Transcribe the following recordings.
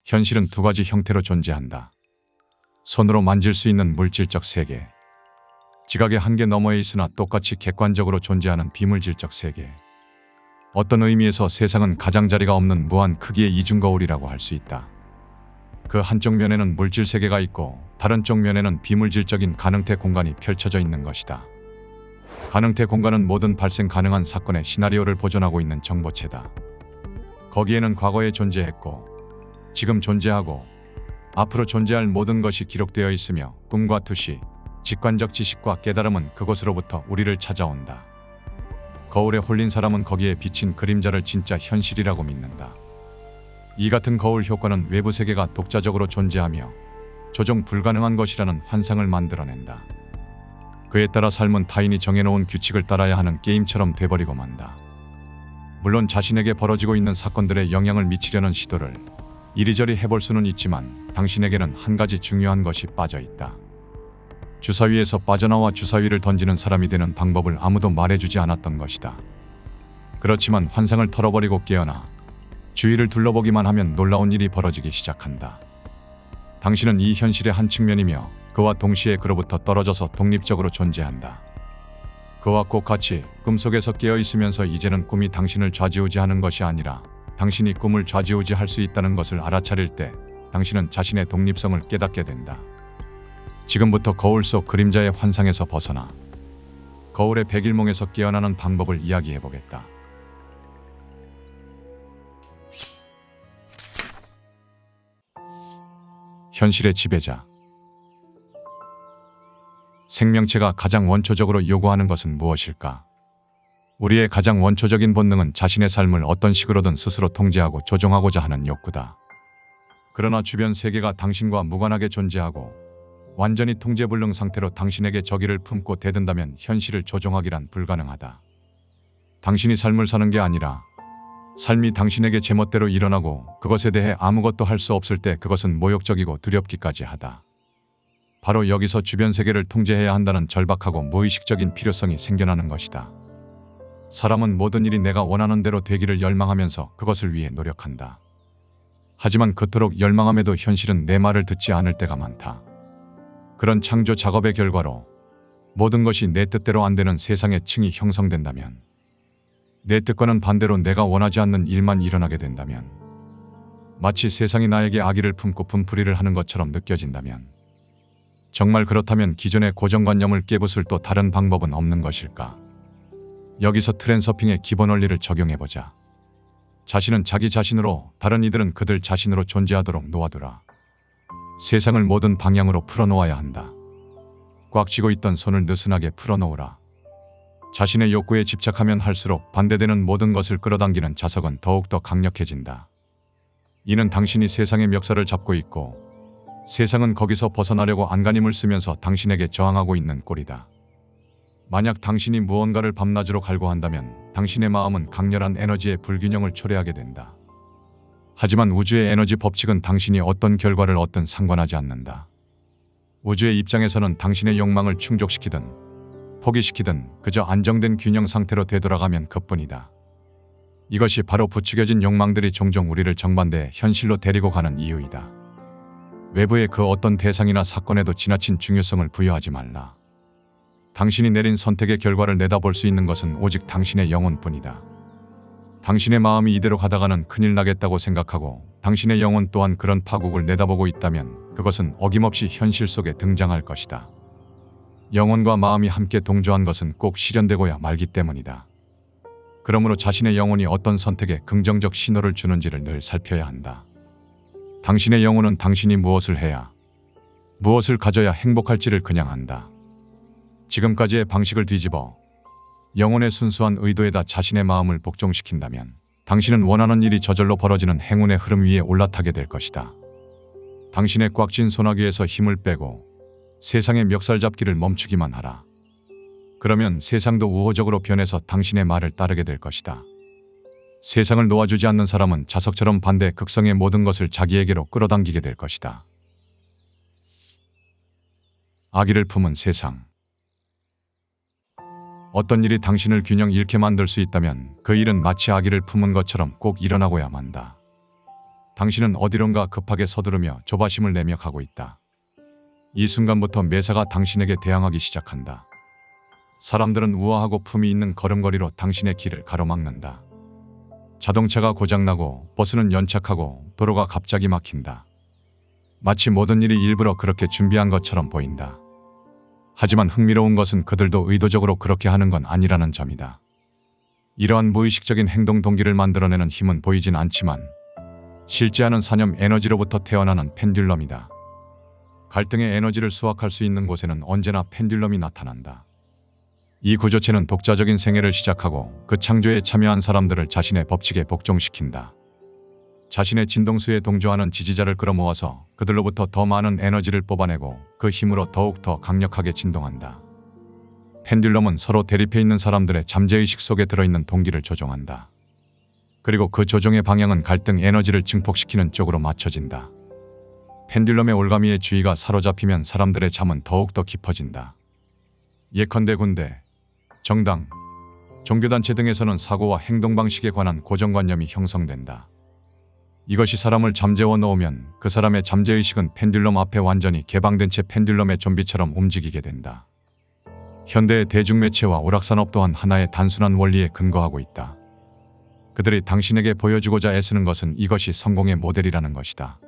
현실은 두 가지 형태로 존재한다. 손으로 만질 수 있는 물질적 세계, 지각의 한계 너머에 있으나 똑같이 객관적으로 존재하는 비물질적 세계. 어떤 의미에서 세상은 가장자리가 없는 무한 크기의 이중거울이라고 할 수 있다. 그 한쪽 면에는 물질 세계가 있고 다른 쪽 면에는 비물질적인 가능태 공간이 펼쳐져 있는 것이다. 가능태 공간은 모든 발생 가능한 사건의 시나리오를 보존하고 있는 정보체다. 거기에는 과거에 존재했고 지금 존재하고 앞으로 존재할 모든 것이 기록되어 있으며 꿈과 투시, 직관적 지식과 깨달음은 그곳으로부터 우리를 찾아온다. 거울에 홀린 사람은 거기에 비친 그림자를 진짜 현실이라고 믿는다. 이 같은 거울 효과는 외부 세계가 독자적으로 존재하며 조정 불가능한 것이라는 환상을 만들어낸다. 그에 따라 삶은 타인이 정해놓은 규칙을 따라야 하는 게임처럼 돼버리고 만다. 물론 자신에게 벌어지고 있는 사건들에 영향을 미치려는 시도를 이리저리 해볼 수는 있지만 당신에게는 한 가지 중요한 것이 빠져 있다. 주사위에서 빠져나와 주사위를 던지는 사람이 되는 방법을 아무도 말해주지 않았던 것이다. 그렇지만 환상을 털어버리고 깨어나 주위를 둘러보기만 하면 놀라운 일이 벌어지기 시작한다. 당신은 이 현실의 한 측면이며 그와 동시에 그로부터 떨어져서 독립적으로 존재한다. 그와 꼭 같이 꿈속에서 깨어 있으면서 이제는 꿈이 당신을 좌지우지하는 것이 아니라 당신이 꿈을 좌지우지할 수 있다는 것을 알아차릴 때 당신은 자신의 독립성을 깨닫게 된다. 지금부터 거울 속 그림자의 환상에서 벗어나 거울의 백일몽에서 깨어나는 방법을 이야기해보겠다. 현실의 지배자. 생명체가 가장 원초적으로 요구하는 것은 무엇일까? 우리의 가장 원초적인 본능은 자신의 삶을 어떤 식으로든 스스로 통제하고 조종하고자 하는 욕구다. 그러나 주변 세계가 당신과 무관하게 존재하고 완전히 통제불능 상태로 당신에게 적의를 품고 대든다면 현실을 조종하기란 불가능하다. 당신이 삶을 사는 게 아니라 삶이 당신에게 제멋대로 일어나고 그것에 대해 아무것도 할 수 없을 때 그것은 모욕적이고 두렵기까지 하다. 바로 여기서 주변 세계를 통제해야 한다는 절박하고 무의식적인 필요성이 생겨나는 것이다. 사람은 모든 일이 내가 원하는 대로 되기를 열망하면서 그것을 위해 노력한다. 하지만 그토록 열망함에도 현실은 내 말을 듣지 않을 때가 많다. 그런 창조 작업의 결과로 모든 것이 내 뜻대로 안 되는 세상의 층이 형성된다면, 내 뜻과는 반대로 내가 원하지 않는 일만 일어나게 된다면, 마치 세상이 나에게 악의를 품고 분풀이를 하는 것처럼 느껴진다면, 정말 그렇다면 기존의 고정관념을 깨부술 또 다른 방법은 없는 것일까? 여기서 트랜서핑의 기본 원리를 적용해보자. 자신은 자기 자신으로, 다른 이들은 그들 자신으로 존재하도록 놓아두라. 세상을 모든 방향으로 풀어놓아야 한다. 꽉 쥐고 있던 손을 느슨하게 풀어놓으라. 자신의 욕구에 집착하면 할수록 반대되는 모든 것을 끌어당기는 자석은 더욱더 강력해진다. 이는 당신이 세상의 멱살을 잡고 있고 세상은 거기서 벗어나려고 안간힘을 쓰면서 당신에게 저항하고 있는 꼴이다. 만약 당신이 무언가를 밤낮으로 갈구한다면 당신의 마음은 강렬한 에너지의 불균형을 초래하게 된다. 하지만 우주의 에너지 법칙은 당신이 어떤 결과를 얻든 상관하지 않는다. 우주의 입장에서는 당신의 욕망을 충족시키든 포기시키든 그저 안정된 균형 상태로 되돌아가면 그뿐이다. 이것이 바로 부추겨진 욕망들이 종종 우리를 정반대의 현실로 데리고 가는 이유이다. 외부의 그 어떤 대상이나 사건에도 지나친 중요성을 부여하지 말라. 당신이 내린 선택의 결과를 내다볼 수 있는 것은 오직 당신의 영혼뿐이다. 당신의 마음이 이대로 가다가는 큰일 나겠다고 생각하고 당신의 영혼 또한 그런 파국을 내다보고 있다면 그것은 어김없이 현실 속에 등장할 것이다. 영혼과 마음이 함께 동조한 것은 꼭 실현되고야 말기 때문이다. 그러므로 자신의 영혼이 어떤 선택에 긍정적 신호를 주는지를 늘 살펴야 한다. 당신의 영혼은 당신이 무엇을 해야, 무엇을 가져야 행복할지를 그냥 안다. 지금까지의 방식을 뒤집어 영혼의 순수한 의도에다 자신의 마음을 복종시킨다면 당신은 원하는 일이 저절로 벌어지는 행운의 흐름 위에 올라타게 될 것이다. 당신의 꽉 쥔 소나기에서 힘을 빼고 세상의 멱살 잡기를 멈추기만 하라. 그러면 세상도 우호적으로 변해서 당신의 말을 따르게 될 것이다. 세상을 놓아주지 않는 사람은 자석처럼 반대 극성의 모든 것을 자기에게로 끌어당기게 될 것이다. 악의를 품은 세상. 어떤 일이 당신을 균형 잃게 만들 수 있다면 그 일은 마치 악의를 품은 것처럼 꼭 일어나고야 만다. 당신은 어디론가 급하게 서두르며 조바심을 내며 가고 있다. 이 순간부터 매사가 당신에게 대항하기 시작한다. 사람들은 우아하고 품위 있는 걸음걸이로 당신의 길을 가로막는다. 자동차가 고장나고 버스는 연착하고 도로가 갑자기 막힌다. 마치 모든 일이 일부러 그렇게 준비한 것처럼 보인다. 하지만 흥미로운 것은 그들도 의도적으로 그렇게 하는 건 아니라는 점이다. 이러한 무의식적인 행동 동기를 만들어내는 힘은 보이진 않지만 실제하는 사념 에너지로부터 태어나는 펜듈럼이다. 갈등의 에너지를 수확할 수 있는 곳에는 언제나 펜듈럼이 나타난다. 이 구조체는 독자적인 생애를 시작하고 그 창조에 참여한 사람들을 자신의 법칙에 복종시킨다. 자신의 진동수에 동조하는 지지자를 끌어모아서 그들로부터 더 많은 에너지를 뽑아내고 그 힘으로 더욱 더 강력하게 진동한다. 펜듈럼은 서로 대립해 있는 사람들의 잠재의식 속에 들어있는 동기를 조종한다. 그리고 그 조종의 방향은 갈등 에너지를 증폭시키는 쪽으로 맞춰진다. 펜듈럼의 올가미에 주의가 사로잡히면 사람들의 잠은 더욱더 깊어진다. 예컨대 군대, 정당, 종교단체 등에서는 사고와 행동 방식에 관한 고정관념이 형성된다. 이것이 사람을 잠재워 놓으면 그 사람의 잠재의식은 펜듈럼 앞에 완전히 개방된 채 펜듈럼의 좀비처럼 움직이게 된다. 현대의 대중매체와 오락산업 또한 하나의 단순한 원리에 근거하고 있다. 그들이 당신에게 보여주고자 애쓰는 것은 이것이 성공의 모델이라는 것이다.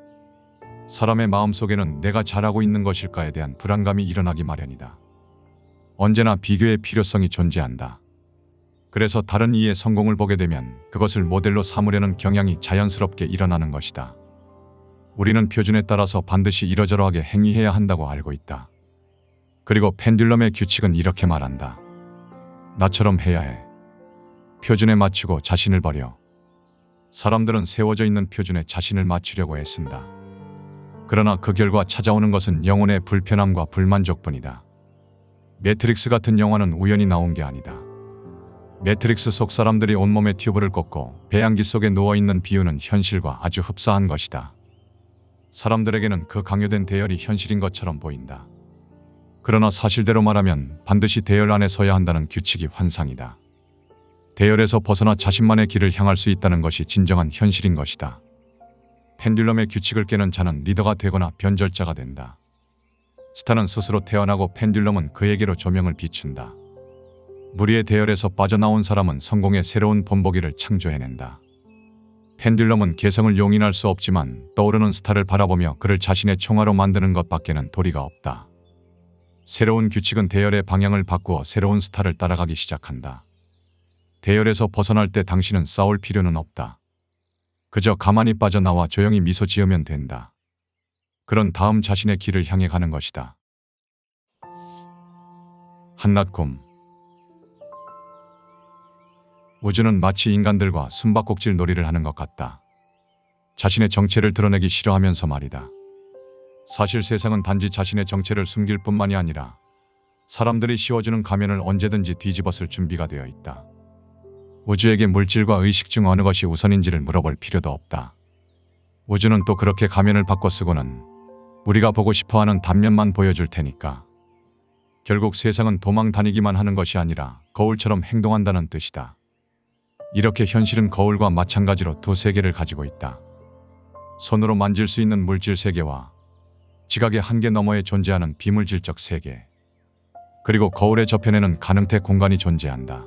사람의 마음속에는 내가 잘하고 있는 것일까에 대한 불안감이 일어나기 마련이다. 언제나 비교의 필요성이 존재한다. 그래서 다른 이의 성공을 보게 되면 그것을 모델로 삼으려는 경향이 자연스럽게 일어나는 것이다. 우리는 표준에 따라서 반드시 이러저러하게 행위해야 한다고 알고 있다. 그리고 펜듈럼의 규칙은 이렇게 말한다. 나처럼 해야 해. 표준에 맞추고 자신을 버려. 사람들은 세워져 있는 표준에 자신을 맞추려고 애쓴다. 그러나 그 결과 찾아오는 것은 영혼의 불편함과 불만족뿐이다. 매트릭스 같은 영화는 우연히 나온 게 아니다. 매트릭스 속 사람들이 온몸에 튜브를 꽂고 배양기 속에 누워있는 비유는 현실과 아주 흡사한 것이다. 사람들에게는 그 강요된 대열이 현실인 것처럼 보인다. 그러나 사실대로 말하면 반드시 대열 안에 서야 한다는 규칙이 환상이다. 대열에서 벗어나 자신만의 길을 향할 수 있다는 것이 진정한 현실인 것이다. 펜듈럼의 규칙을 깨는 자는 리더가 되거나 변절자가 된다. 스타는 스스로 태어나고 펜듈럼은 그에게로 조명을 비춘다. 무리의 대열에서 빠져나온 사람은 성공의 새로운 본보기를 창조해낸다. 펜듈럼은 개성을 용인할 수 없지만 떠오르는 스타를 바라보며 그를 자신의 총화로 만드는 것밖에는 도리가 없다. 새로운 규칙은 대열의 방향을 바꾸어 새로운 스타를 따라가기 시작한다. 대열에서 벗어날 때 당신은 싸울 필요는 없다. 그저 가만히 빠져나와 조용히 미소 지으면 된다. 그런 다음 자신의 길을 향해 가는 것이다. 한낱 꿈. 우주는 마치 인간들과 숨바꼭질 놀이를 하는 것 같다. 자신의 정체를 드러내기 싫어하면서 말이다. 사실 세상은 단지 자신의 정체를 숨길 뿐만이 아니라 사람들이 씌워주는 가면을 언제든지 뒤집어쓸 준비가 되어 있다. 우주에게 물질과 의식 중 어느 것이 우선인지를 물어볼 필요도 없다. 우주는 또 그렇게 가면을 바꿔 쓰고는 우리가 보고 싶어하는 단면만 보여줄 테니까. 결국 세상은 도망 다니기만 하는 것이 아니라 거울처럼 행동한다는 뜻이다. 이렇게 현실은 거울과 마찬가지로 두 세계를 가지고 있다. 손으로 만질 수 있는 물질 세계와 지각의 한계 너머에 존재하는 비물질적 세계. 그리고 거울의 저편에는 가능태 공간이 존재한다.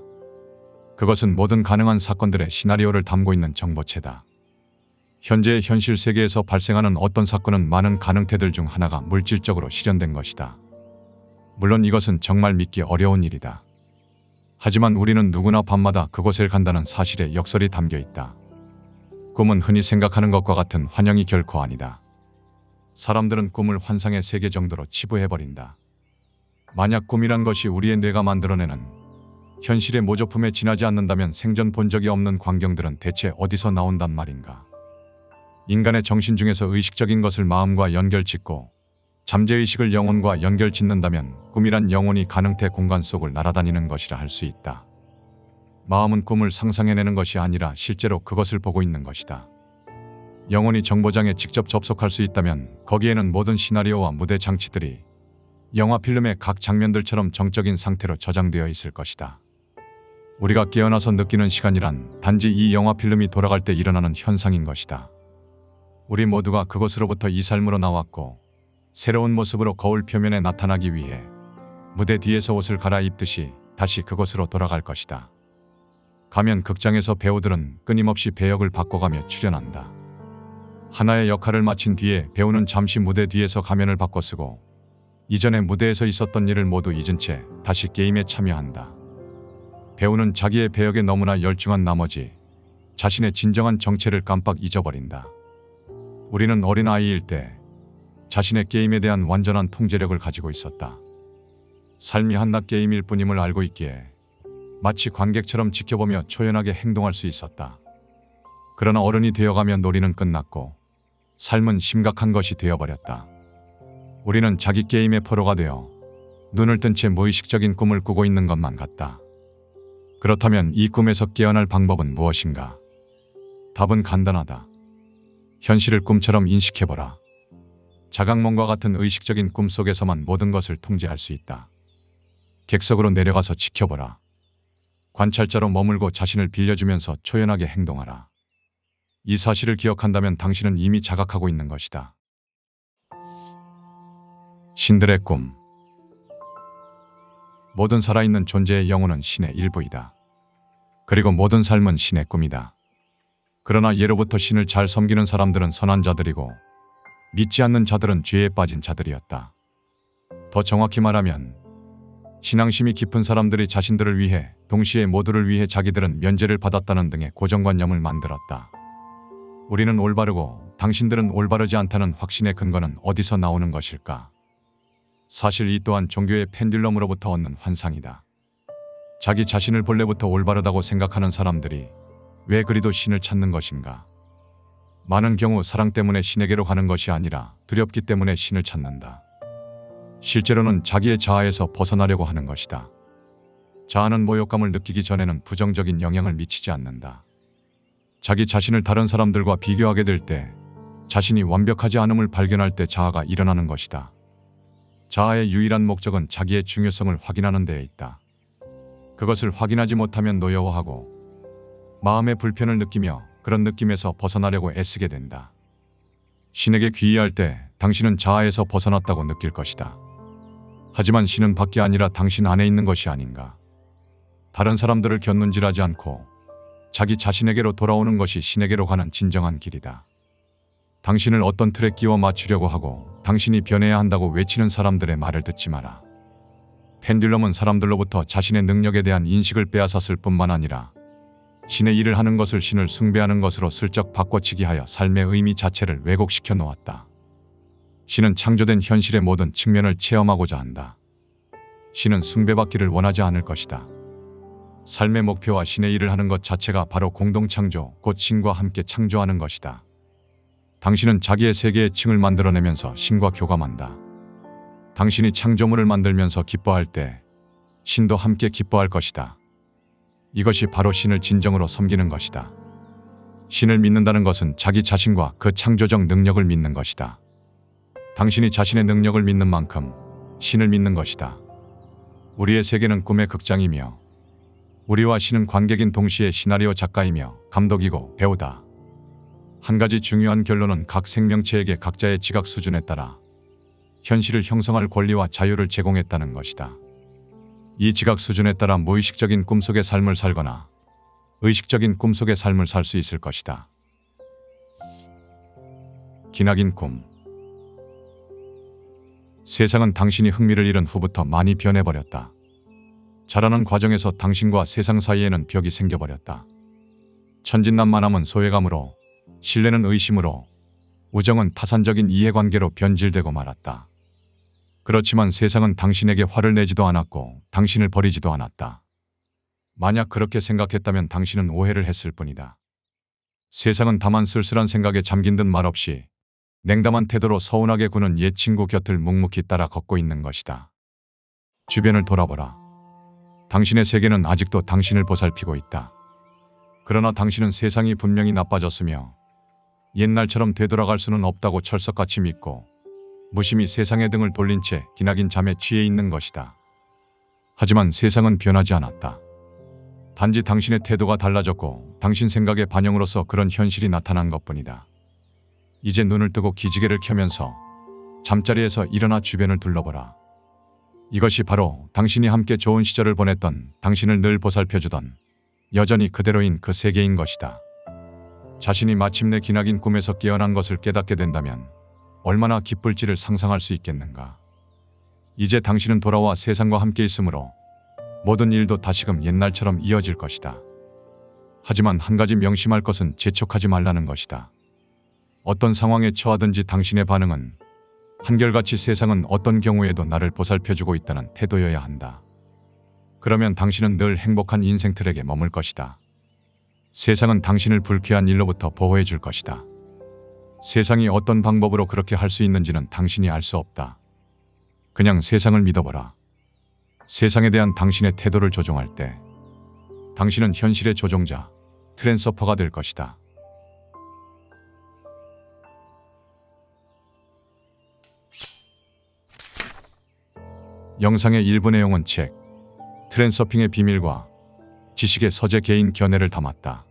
그것은 모든 가능한 사건들의 시나리오를 담고 있는 정보체다. 현재의 현실 세계에서 발생하는 어떤 사건은 많은 가능태들 중 하나가 물질적으로 실현된 것이다. 물론 이것은 정말 믿기 어려운 일이다. 하지만 우리는 누구나 밤마다 그곳을 간다는 사실에 역설이 담겨 있다. 꿈은 흔히 생각하는 것과 같은 환영이 결코 아니다. 사람들은 꿈을 환상의 세계 정도로 치부해버린다. 만약 꿈이란 것이 우리의 뇌가 만들어내는 현실의 모조품에 지나지 않는다면 생전 본 적이 없는 광경들은 대체 어디서 나온단 말인가. 인간의 정신 중에서 의식적인 것을 마음과 연결짓고 잠재의식을 영혼과 연결짓는다면 꿈이란 영혼이 가능태 공간 속을 날아다니는 것이라 할 수 있다. 마음은 꿈을 상상해내는 것이 아니라 실제로 그것을 보고 있는 것이다. 영혼이 정보장에 직접 접속할 수 있다면 거기에는 모든 시나리오와 무대 장치들이 영화 필름의 각 장면들처럼 정적인 상태로 저장되어 있을 것이다. 우리가 깨어나서 느끼는 시간이란 단지 이 영화 필름이 돌아갈 때 일어나는 현상인 것이다. 우리 모두가 그곳으로부터 이 삶으로 나왔고 새로운 모습으로 거울 표면에 나타나기 위해 무대 뒤에서 옷을 갈아입듯이 다시 그곳으로 돌아갈 것이다. 가면 극장에서 배우들은 끊임없이 배역을 바꿔가며 출연한다. 하나의 역할을 마친 뒤에 배우는 잠시 무대 뒤에서 가면을 바꿔 쓰고 이전에 무대에서 있었던 일을 모두 잊은 채 다시 게임에 참여한다. 배우는 자기의 배역에 너무나 열중한 나머지 자신의 진정한 정체를 깜빡 잊어버린다. 우리는 어린아이일 때 자신의 게임에 대한 완전한 통제력을 가지고 있었다. 삶이 한낱 게임일 뿐임을 알고 있기에 마치 관객처럼 지켜보며 초연하게 행동할 수 있었다. 그러나 어른이 되어가며 놀이는 끝났고 삶은 심각한 것이 되어버렸다. 우리는 자기 게임의 포로가 되어 눈을 뜬 채 무의식적인 꿈을 꾸고 있는 것만 같다. 그렇다면 이 꿈에서 깨어날 방법은 무엇인가? 답은 간단하다. 현실을 꿈처럼 인식해보라. 자각몽과 같은 의식적인 꿈 속에서만 모든 것을 통제할 수 있다. 객석으로 내려가서 지켜보라. 관찰자로 머물고 자신을 빌려주면서 초연하게 행동하라. 이 사실을 기억한다면 당신은 이미 자각하고 있는 것이다. 신들의 꿈. 모든 살아있는 존재의 영혼은 신의 일부이다. 그리고 모든 삶은 신의 꿈이다. 그러나 예로부터 신을 잘 섬기는 사람들은 선한 자들이고 믿지 않는 자들은 죄에 빠진 자들이었다. 더 정확히 말하면 신앙심이 깊은 사람들이 자신들을 위해 동시에 모두를 위해 자기들은 면제를 받았다는 등의 고정관념을 만들었다. 우리는 올바르고 당신들은 올바르지 않다는 확신의 근거는 어디서 나오는 것일까? 사실 이 또한 종교의 펜듈럼으로부터 얻는 환상이다. 자기 자신을 본래부터 올바르다고 생각하는 사람들이 왜 그리도 신을 찾는 것인가? 많은 경우 사랑 때문에 신에게로 가는 것이 아니라 두렵기 때문에 신을 찾는다. 실제로는 자기의 자아에서 벗어나려고 하는 것이다. 자아는 모욕감을 느끼기 전에는 부정적인 영향을 미치지 않는다. 자기 자신을 다른 사람들과 비교하게 될 때, 자신이 완벽하지 않음을 발견할 때 자아가 일어나는 것이다. 자아의 유일한 목적은 자기의 중요성을 확인하는 데에 있다. 그것을 확인하지 못하면 노여워하고 마음의 불편을 느끼며 그런 느낌에서 벗어나려고 애쓰게 된다. 신에게 귀의할 때 당신은 자아에서 벗어났다고 느낄 것이다. 하지만 신은 밖에 아니라 당신 안에 있는 것이 아닌가. 다른 사람들을 곁눈질하지 않고 자기 자신에게로 돌아오는 것이 신에게로 가는 진정한 길이다. 당신을 어떤 틀에 끼워 맞추려고 하고 당신이 변해야 한다고 외치는 사람들의 말을 듣지 마라. 펜듈럼은 사람들로부터 자신의 능력에 대한 인식을 빼앗았을 뿐만 아니라 신의 일을 하는 것을 신을 숭배하는 것으로 슬쩍 바꿔치기 하여 삶의 의미 자체를 왜곡시켜 놓았다. 신은 창조된 현실의 모든 측면을 체험하고자 한다. 신은 숭배받기를 원하지 않을 것이다. 삶의 목표와 신의 일을 하는 것 자체가 바로 공동창조, 곧 신과 함께 창조하는 것이다. 당신은 자기의 세계의 층을 만들어내면서 신과 교감한다. 당신이 창조물을 만들면서 기뻐할 때 신도 함께 기뻐할 것이다. 이것이 바로 신을 진정으로 섬기는 것이다. 신을 믿는다는 것은 자기 자신과 그 창조적 능력을 믿는 것이다. 당신이 자신의 능력을 믿는 만큼 신을 믿는 것이다. 우리의 세계는 꿈의 극장이며 우리와 신은 관객인 동시에 시나리오 작가이며 감독이고 배우다. 한 가지 중요한 결론은 각 생명체에게 각자의 지각 수준에 따라 현실을 형성할 권리와 자유를 제공했다는 것이다. 이 지각 수준에 따라 무의식적인 꿈속의 삶을 살거나 의식적인 꿈속의 삶을 살 수 있을 것이다. 기나긴 꿈. 세상은 당신이 흥미를 잃은 후부터 많이 변해버렸다. 자라는 과정에서 당신과 세상 사이에는 벽이 생겨버렸다. 천진난만함은 소외감으로, 신뢰는 의심으로, 우정은 타산적인 이해관계로 변질되고 말았다. 그렇지만 세상은 당신에게 화를 내지도 않았고 당신을 버리지도 않았다. 만약 그렇게 생각했다면 당신은 오해를 했을 뿐이다. 세상은 다만 쓸쓸한 생각에 잠긴 듯 말없이 냉담한 태도로 서운하게 구는 옛 친구 곁을 묵묵히 따라 걷고 있는 것이다. 주변을 돌아보라. 당신의 세계는 아직도 당신을 보살피고 있다. 그러나 당신은 세상이 분명히 나빠졌으며 옛날처럼 되돌아갈 수는 없다고 철석같이 믿고 무심히 세상의 등을 돌린 채 기나긴 잠에 취해 있는 것이다. 하지만 세상은 변하지 않았다. 단지 당신의 태도가 달라졌고 당신 생각의 반영으로서 그런 현실이 나타난 것뿐이다. 이제 눈을 뜨고 기지개를 켜면서 잠자리에서 일어나 주변을 둘러보라. 이것이 바로 당신이 함께 좋은 시절을 보냈던, 당신을 늘 보살펴주던, 여전히 그대로인 그 세계인 것이다. 자신이 마침내 기나긴 꿈에서 깨어난 것을 깨닫게 된다면 얼마나 기쁠지를 상상할 수 있겠는가. 이제 당신은 돌아와 세상과 함께 있으므로 모든 일도 다시금 옛날처럼 이어질 것이다. 하지만 한 가지 명심할 것은 재촉하지 말라는 것이다. 어떤 상황에 처하든지 당신의 반응은 한결같이 세상은 어떤 경우에도 나를 보살펴주고 있다는 태도여야 한다. 그러면 당신은 늘 행복한 인생 틀에게 머물 것이다. 세상은 당신을 불쾌한 일로부터 보호해 줄 것이다. 세상이 어떤 방법으로 그렇게 할 수 있는지는 당신이 알 수 없다. 그냥 세상을 믿어보라. 세상에 대한 당신의 태도를 조종할 때 당신은 현실의 조종자, 트랜서퍼가 될 것이다. 영상의 일부 내용은 책 트랜서핑의 비밀과 지식의 서재 개인 견해를 담았다.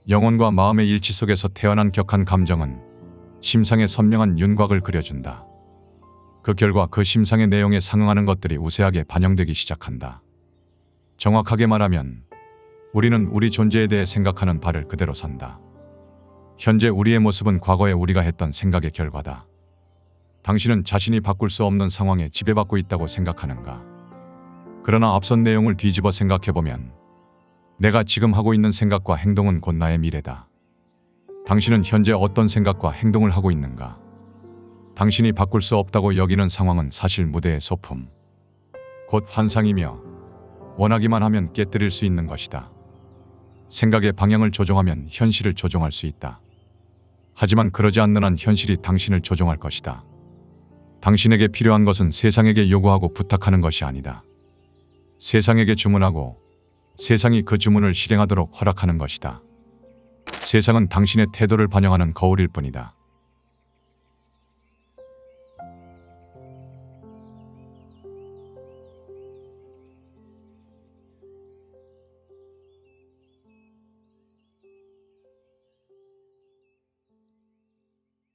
영혼과 마음의 일치 속에서 태어난 격한 감정은 심상의 선명한 윤곽을 그려준다. 그 결과 그 심상의 내용에 상응하는 것들이 우세하게 반영되기 시작한다. 정확하게 말하면 우리는 우리 존재에 대해 생각하는 바를 그대로 산다. 현재 우리의 모습은 과거에 우리가 했던 생각의 결과다. 당신은 자신이 바꿀 수 없는 상황에 지배받고 있다고 생각하는가? 그러나 앞선 내용을 뒤집어 생각해보면 내가 지금 하고 있는 생각과 행동은 곧 나의 미래다. 당신은 현재 어떤 생각과 행동을 하고 있는가? 당신이 바꿀 수 없다고 여기는 상황은 사실 무대의 소품, 곧 환상이며 원하기만 하면 깨뜨릴 수 있는 것이다. 생각의 방향을 조종하면 현실을 조종할 수 있다. 하지만 그러지 않는 한 현실이 당신을 조종할 것이다. 당신에게 필요한 것은 세상에게 요구하고 부탁하는 것이 아니다. 세상에게 주문하고 세상이 그 주문을 실행하도록 허락하는 것이다. 세상은 당신의 태도를 반영하는 거울일 뿐이다.